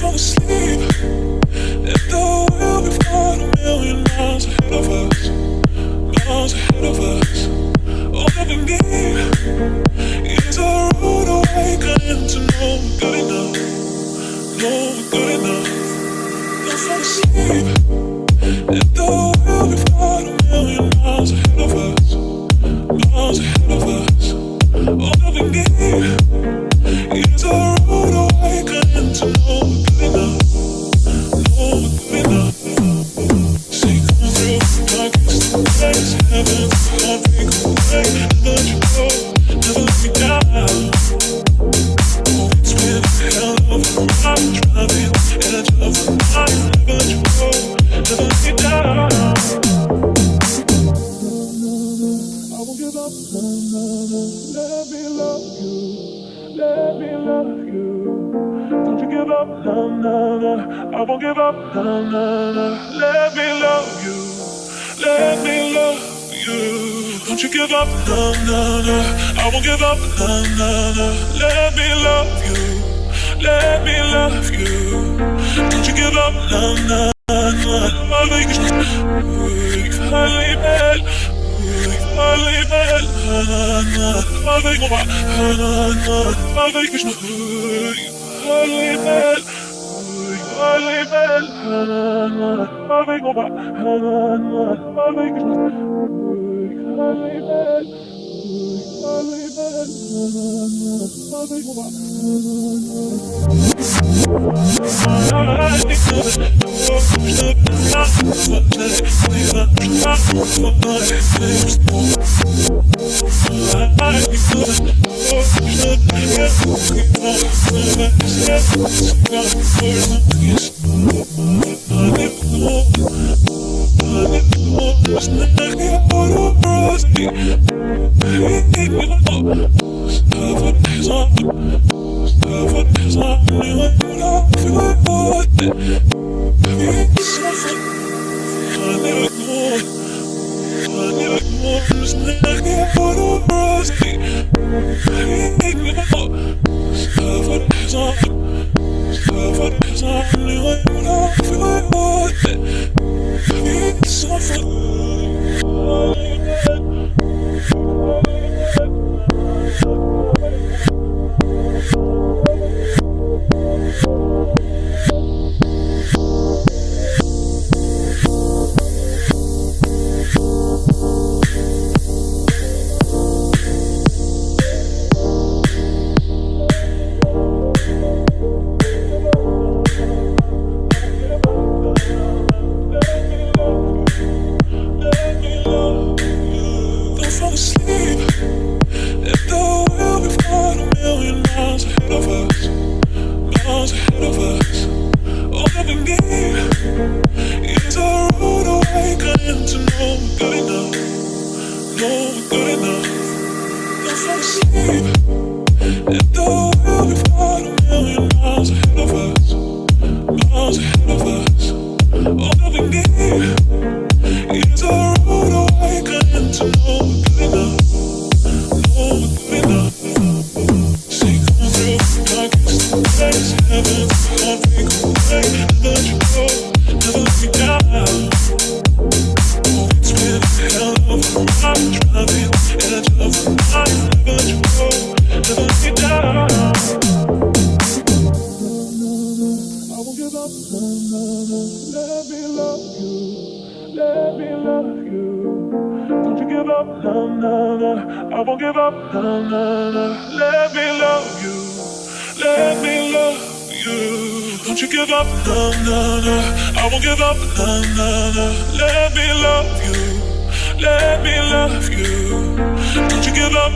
fall asleep. If the world we've got a million miles ahead of us, miles ahead of us. All that we need is a rude awakening to know we're good enough, know we're good enough. Don't fall asleep. If the world we've got a million miles ahead of us, miles ahead of us. All that we need is a rude awakening to know we're good enough, know we're good enough. Say come through, like it's the place, heaven, can't take away. Never let you go, never let me down. Oh, it's been a hell of a ride, driving edge of the night. Never let you go, never let me down. I won't give up, let me love you, let me love you. Don't you give up, I won't give up, let me love you, let me love you. Don't you give up, I won't give up, let me love you, let me love you. Don't you give up,